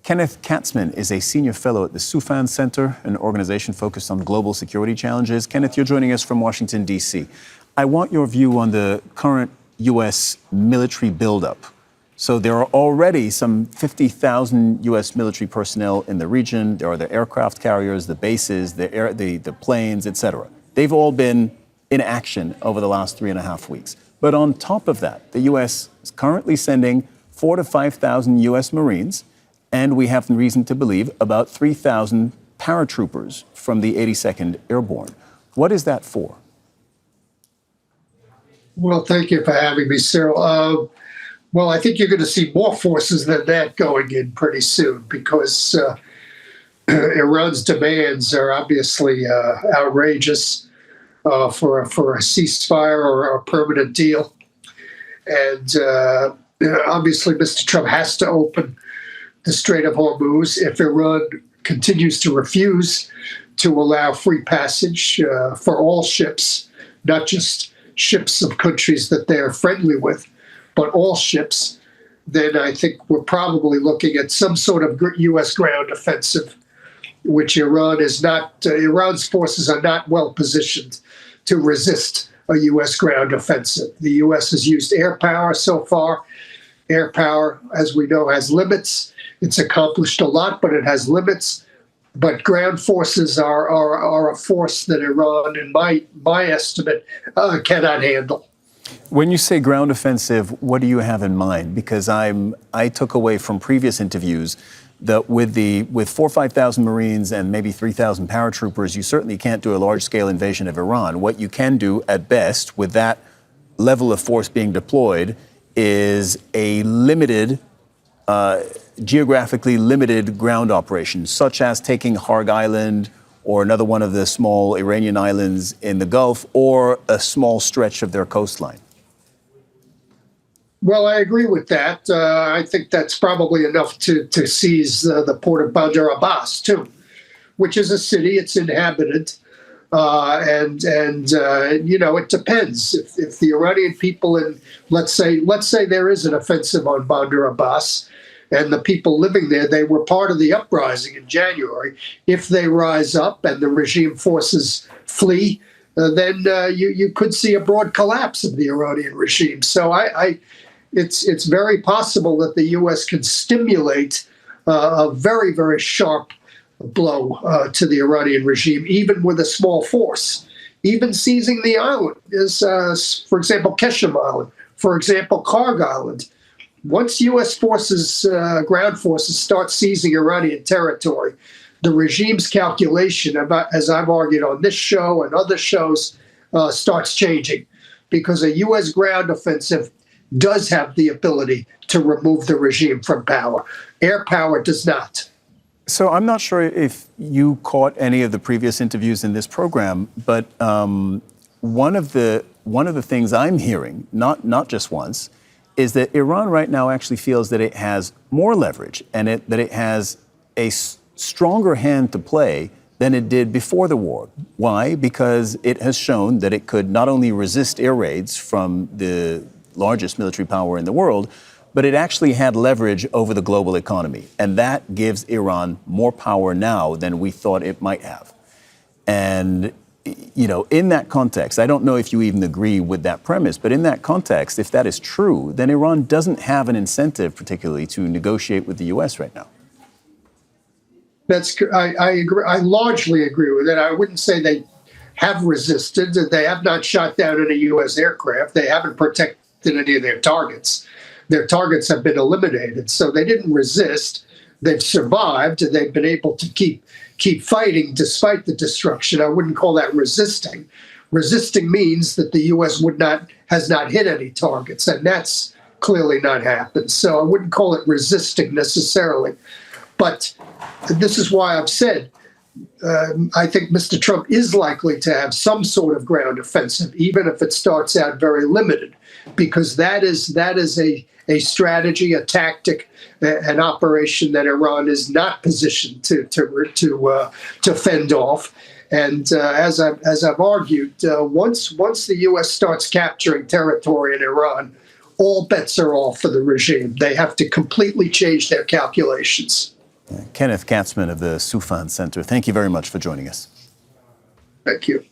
Kenneth Katzman is a senior fellow at the Soufan Center, an organization focused on global security challenges. Kenneth, you're joining us from Washington, D.C. I want your view on the current U.S. military buildup. So there are already some 50,000 U.S. military personnel in the region. There are the aircraft carriers, the bases, the planes, et cetera. They've all been in action over the last 3.5 weeks. But on top of that, the U.S. is currently sending 4,000 to 5,000 U.S. Marines, and we have reason to believe about 3,000 paratroopers from the 82nd Airborne. What is that for? Well, thank you for having me, Cyril. Well, I think you're going to see more forces than that going in pretty soon because Iran's demands are obviously outrageous for a ceasefire or a permanent deal. And obviously, Mr. Trump has to open the Strait of Hormuz if Iran continues to refuse to allow free passage for all ships, not just ships of countries that they're friendly with, but all ships. Then I think we're probably looking at some sort of U.S. ground offensive, which Iran is not. Iran's forces are not well positioned to resist a U.S. ground offensive. The U.S. has used air power so far. Air power, as we know, has limits. It's accomplished a lot, but it has limits. But ground forces are a force that Iran, in my estimate, cannot handle. When you say ground offensive, what do you have in mind? Because I took away from previous interviews that with 4,000 or 5,000 Marines and maybe 3,000 paratroopers, you certainly can't do a large-scale invasion of Iran. What you can do, at best, with that level of force being deployed, is a limited, geographically limited ground operation, such as taking Kharg Island or another one of the small Iranian islands in the Gulf, or a small stretch of their coastline. Well, I agree with that. I think that's probably enough to seize the port of Bandar Abbas, too, which is a city. It's inhabited. And it depends. If the Iranian people, let's say there is an offensive on Bandar Abbas, and the people living there, they were part of the uprising in January. If they rise up and the regime forces flee, then you could see a broad collapse of the Iranian regime. So it's very possible that the U.S. can stimulate a very, very sharp blow to the Iranian regime, even with a small force. Even seizing the island is, for example, Qeshm Island, for example, Kharg Island. Once U.S. forces, ground forces, start seizing Iranian territory, the regime's calculation, as I've argued on this show and other shows, starts changing, because a U.S. ground offensive does have the ability to remove the regime from power. Air power does not. So I'm not sure if you caught any of the previous interviews in this program, but one of the things I'm hearing, not just once, is that Iran right now actually feels that it has more leverage and that it has a stronger hand to play than it did before the war. Why? Because it has shown that it could not only resist air raids from the largest military power in the world, but it actually had leverage over the global economy. And that gives Iran more power now than we thought it might have. And, in that context, I don't know if you even agree with that premise, but in that context, if that is true, then Iran doesn't have an incentive particularly to negotiate with the U.S. right now. I agree. I largely agree with it. I wouldn't say they have resisted. They have not shot down any U.S. aircraft. They haven't protected any of their targets. Their targets have been eliminated. So they didn't resist. They've survived. They've been able to keep fighting despite the destruction. I wouldn't call that resisting. Resisting means that the U.S. has not hit any targets, and that's clearly not happened. So I wouldn't call it resisting necessarily. But this is why I've said I think Mr. Trump is likely to have some sort of ground offensive, even if it starts out very limited, because that is a strategy, a tactic, an operation that Iran is not positioned to fend off. And as I've argued, once the U.S. starts capturing territory in Iran, all bets are off for the regime. They have to completely change their calculations. Kenneth Katzman of the Soufan Center, thank you very much for joining us. Thank you.